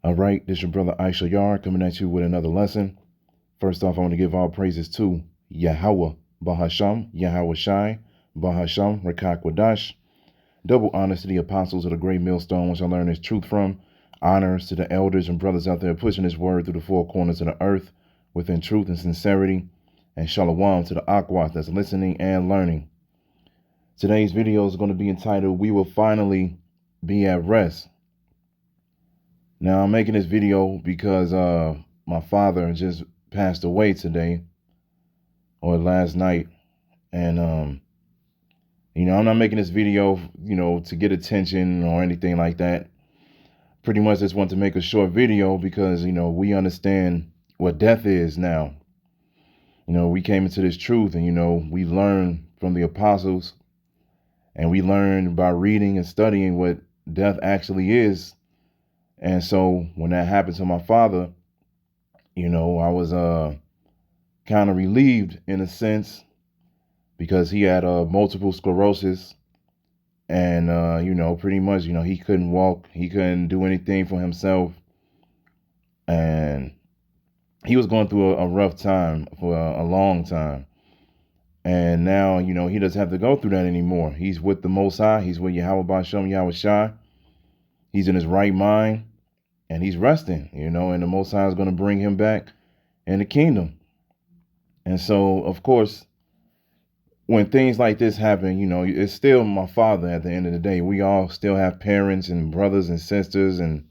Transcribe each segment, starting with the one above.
All right, this is your brother Issachar coming at you with another lesson. First off, I want to give all praises to Yahweh, Bahasham, Yahweh Shai, Bahasham, Rachaa Quadash. Double honors to the apostles of the great millstone, which I learned this truth from. Honors to the elders and brothers out there pushing this word through the four corners of the earth within truth and sincerity. And shalom to the Aquat that's listening and learning. Today's video is going to be entitled, We Will Finally Be at Rest. Now, I'm making this video because my father just passed away today or last night. And, I'm not making this video, to get attention or anything like that. Pretty much just want to make a short video because, we understand what death is now. We came into this truth and, we learned from the apostles and we learned by reading and studying what death actually is. And so when that happened to my father, I was kind of relieved in a sense because he had multiple sclerosis and, pretty much, he couldn't walk. He couldn't do anything for himself. And he was going through a rough time for a long time. And now, he doesn't have to go through that anymore. He's with the Most High. He's with Yahweh Basham, Yahweh Shai. He's in his right mind. And he's resting, and the Most High is going to bring him back in the kingdom. And so, of course, when things like this happen, it's still my father at the end of the day. We all still have parents and brothers and sisters and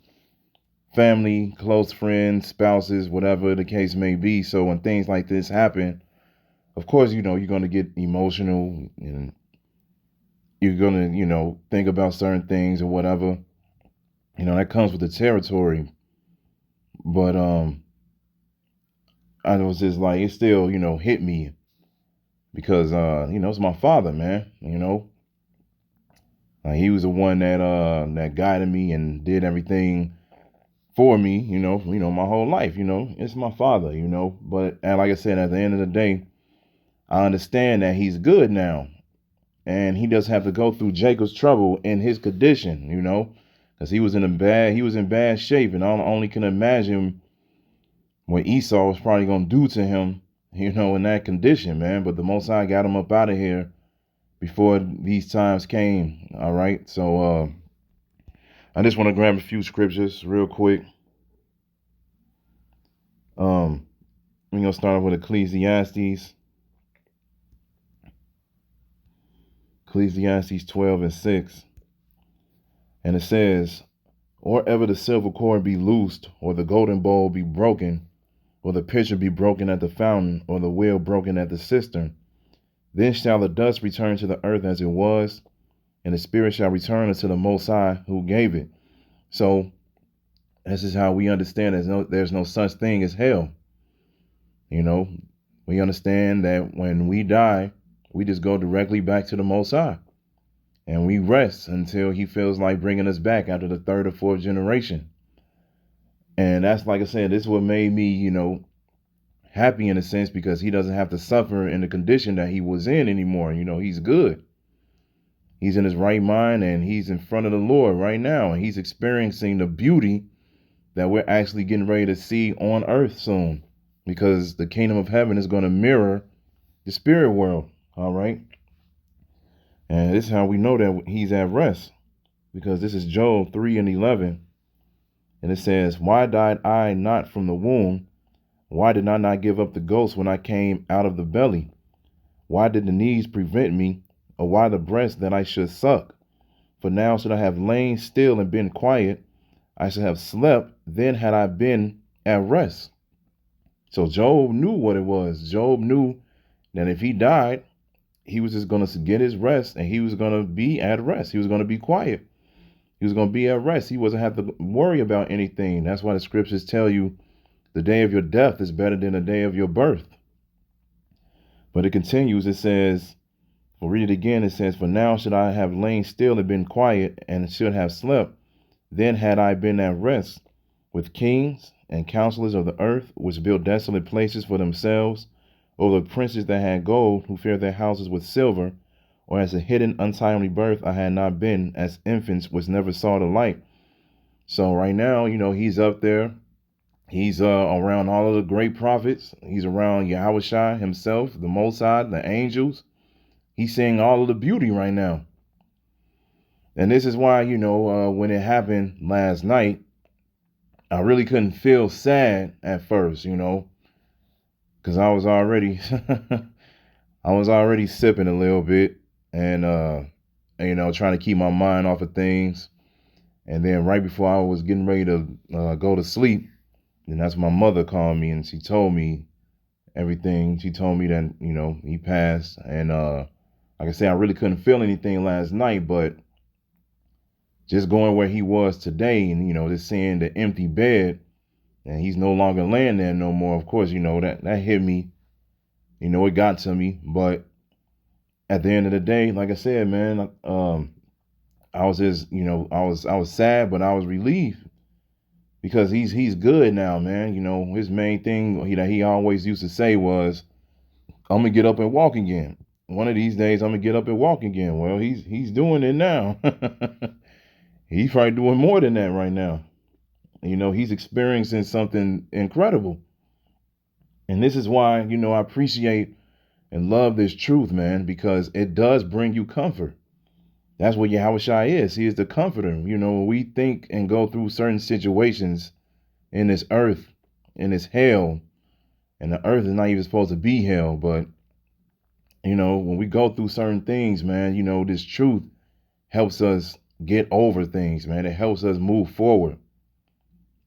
family, close friends, spouses, whatever the case may be. So when things like this happen, of course, you're going to get emotional and you're going to, think about certain things or whatever. That comes with the territory. But I was just like, it still, hit me because, it's my father, man. He was the one that guided me and did everything for me, my whole life, it's my father, But and like I said, at the end of the day, I understand that he's good now and he doesn't have to go through Jacob's trouble in his condition, because he was in bad shape, and I only can imagine what Esau was probably going to do to him, in that condition, man. But the Most High got him up out of here before these times came. All right. So I just want to grab a few scriptures real quick. We're going to start with Ecclesiastes 12:6. And it says, or ever the silver cord be loosed, or the golden bowl be broken, or the pitcher be broken at the fountain, or the wheel broken at the cistern, then shall the dust return to the earth as it was, and the spirit shall return unto the Most High who gave it. So this is how we understand there's no such thing as hell. We understand that when we die, we just go directly back to the Most High. And we rest until he feels like bringing us back after the third or fourth generation. And that's, like I said, this is what made me, happy in a sense, because he doesn't have to suffer in the condition that he was in anymore. He's good. He's in his right mind and he's in front of the Lord right now. And he's experiencing the beauty that we're actually getting ready to see on earth soon, because the kingdom of heaven is going to mirror the spirit world. All right. And this is how we know that he's at rest, because this is Job 3:11. And it says, why died I not from the womb? Why did I not give up the ghost when I came out of the belly? Why did the knees prevent me, or why the breast that I should suck? For now should I have lain still and been quiet. I should have slept, then had I been at rest. So Job knew what it was. Job knew that if he died, he was just going to get his rest, and he was going to be at rest. He was going to be quiet. He was going to be at rest. He wasn't have to worry about anything. That's why the scriptures tell you the day of your death is better than the day of your birth. But it continues. It says, we'll read it again. It says, for now should I have lain still and been quiet, and should have slept, then had I been at rest with kings and counselors of the earth, which built desolate places for themselves, over the princes that had gold, who filled their houses with silver, or as a hidden untimely birth I had not been, as infants which never saw the light. So right now, he's up there. He's around all of the great prophets. He's around Yahushua himself, the Most High, the angels. He's seeing all of the beauty right now. And this is why, when it happened last night, I really couldn't feel sad at first, because I was already I was already sipping a little bit and trying to keep my mind off of things. And then right before I was getting ready to go to sleep, and that's my mother called me and she told me everything. She told me that, he passed. And like I said, I really couldn't feel anything last night, but just going where he was today and, just seeing the empty bed and he's no longer laying there no more. Of course, that hit me. It got to me. But at the end of the day, like I said, man, I was just, I was sad, but I was relieved because he's good now, man. His main thing that he always used to say was, "I'm gonna get up and walk again. One of these days, I'm gonna get up and walk again." Well, he's doing it now. He's probably doing more than that right now. He's experiencing something incredible, and this is why I appreciate and love this truth, man, because it does bring you comfort. That's what Yahushua is. He is the comforter. When we think and go through certain situations in this earth, in this hell, and the earth is not even supposed to be hell, but when we go through certain things, man, this truth helps us get over things, man. It helps us move forward.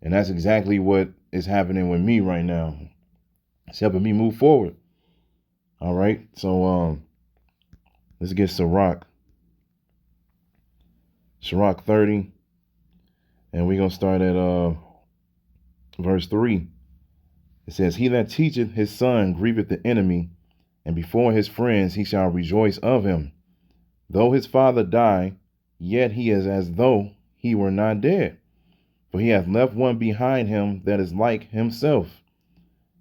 And that's exactly what is happening with me right now. It's helping me move forward. All right. So let's get Sirach 30. And we're gonna start at verse 3. It says, "He that teacheth his son grieveth the enemy, and before his friends he shall rejoice of him. Though his father die, yet he is as though he were not dead. For he hath left one behind him that is like himself.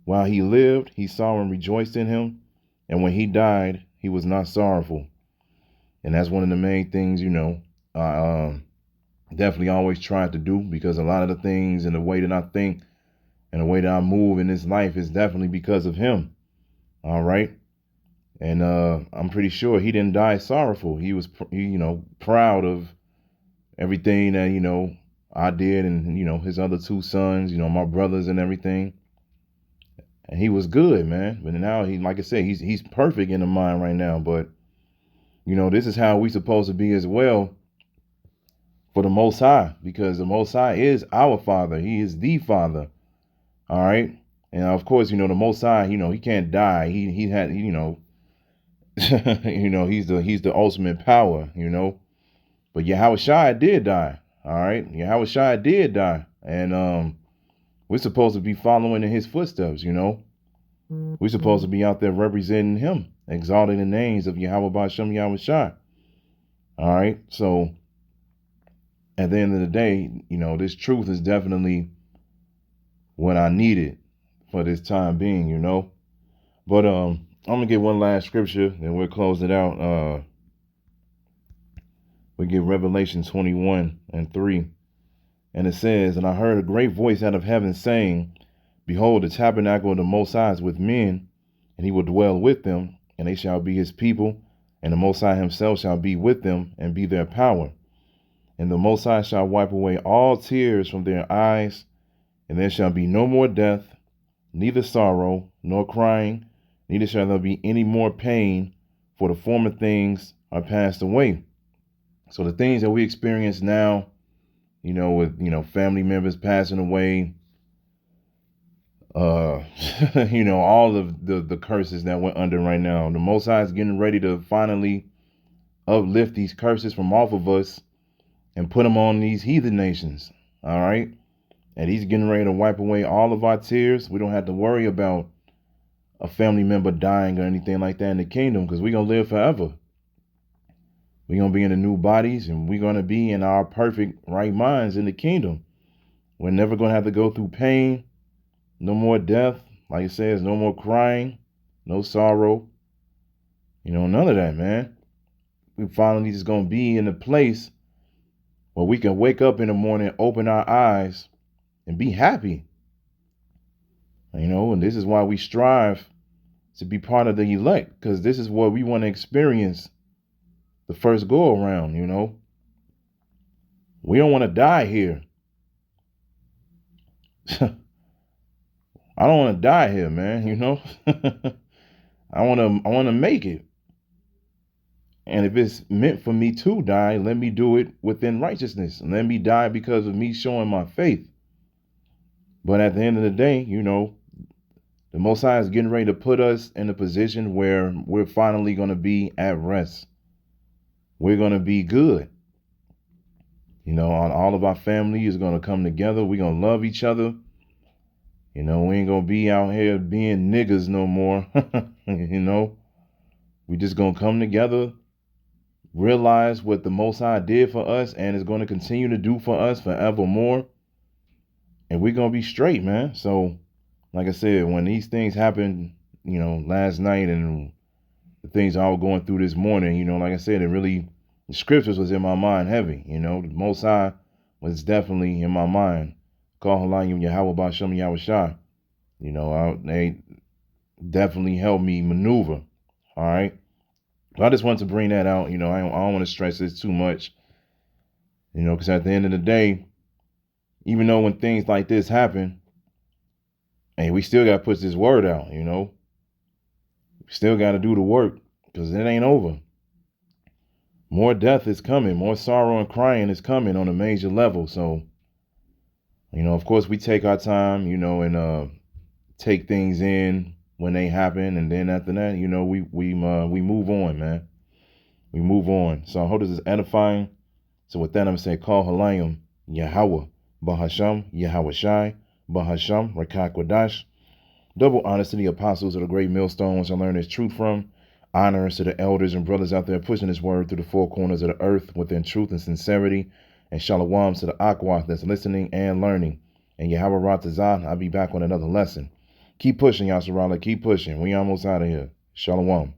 While he lived, he saw and rejoiced in him, and when he died, he was not sorrowful." And that's one of the main things, I definitely always tried to do, because a lot of the things and the way that I think and the way that I move in this life is definitely because of him. All right. And I'm pretty sure he didn't die sorrowful. He was, proud of everything that, I did, and, his other two sons, my brothers and everything. And he was good, man. But now like I said, he's perfect in the mind right now. But, this is how we supposed to be as well for the Most High, because the Most High is our Father. He is the Father. All right. And of course, the Most High, he can't die. He had, he's the ultimate power, But Yahushua did die. All right. Yahushua did die. And we're supposed to be following in his footsteps, We're supposed to be out there representing him, exalting the names of Yahweh Ba'Shem Yahushua. All right. So at the end of the day, this truth is definitely what I needed for this time being, But I'm gonna get one last scripture and we'll close it out. We get Revelation 21:3. And it says, "And I heard a great voice out of heaven saying, Behold, the tabernacle of the Most High is with men, and he will dwell with them, and they shall be his people, and the Most High himself shall be with them, and be their power. And the Most High shall wipe away all tears from their eyes, and there shall be no more death, neither sorrow, nor crying, neither shall there be any more pain, for the former things are passed away." So the things that we experience now, with, family members passing away, all of the curses that we're under right now, the Most High is getting ready to finally uplift these curses from off of us and put them on these heathen nations. All right. And he's getting ready to wipe away all of our tears. We don't have to worry about a family member dying or anything like that in the kingdom, because we're going to live forever. We're going to be in the new bodies, and we're going to be in our perfect right minds in the kingdom. We're never going to have to go through pain. No more death. Like it says, no more crying, no sorrow. None of that, man. We finally just going to be in a place where we can wake up in the morning, open our eyes, and be happy. And this is why we strive to be part of the elect, because this is what we want to experience the first go around. We don't want to die here. I don't want to die here, man. I want to make it. And if it's meant for me to die, let me do it within righteousness. And let me die because of me showing my faith. But at the end of the day, the Most High is getting ready to put us in a position where we're finally going to be at rest. We're going to be good. All of our family is going to come together. We're going to love each other. We ain't going to be out here being niggas no more. We just going to come together, realize what the Most High did for us and is going to continue to do for us forevermore. And we're going to be straight, man. So, like I said, when these things happened, last night and the things I was going through this morning, like I said, the scriptures was in my mind heavy. The Most High was definitely in my mind. Call Halayim Yahweh Ba'Shem Yahushai. They definitely helped me maneuver. All right. So I just wanted to bring that out. I don't want to stress this too much. Because at the end of the day, even though when things like this happen, hey, we still got to put this word out. We still got to do the work because it ain't over. More death is coming. More sorrow and crying is coming on a major level. So, of course, we take our time, and take things in when they happen, and then after that, we move on, man. We move on. So I hope this is edifying. So with that, I'm gonna say, call Halayim Yahweh Bahasham Yahweh Shai Bahasham Rachaa Quadash. Double honors to the apostles of the great millstone, which I learned this truth from. Honors to the elders and brothers out there pushing this word through the four corners of the earth within truth and sincerity. And shalom to the Aqua that's listening and learning. And Yahweh Ratazah, I'll be back on another lesson. Keep pushing, Yasserala. Keep pushing. We almost out of here. Shalom.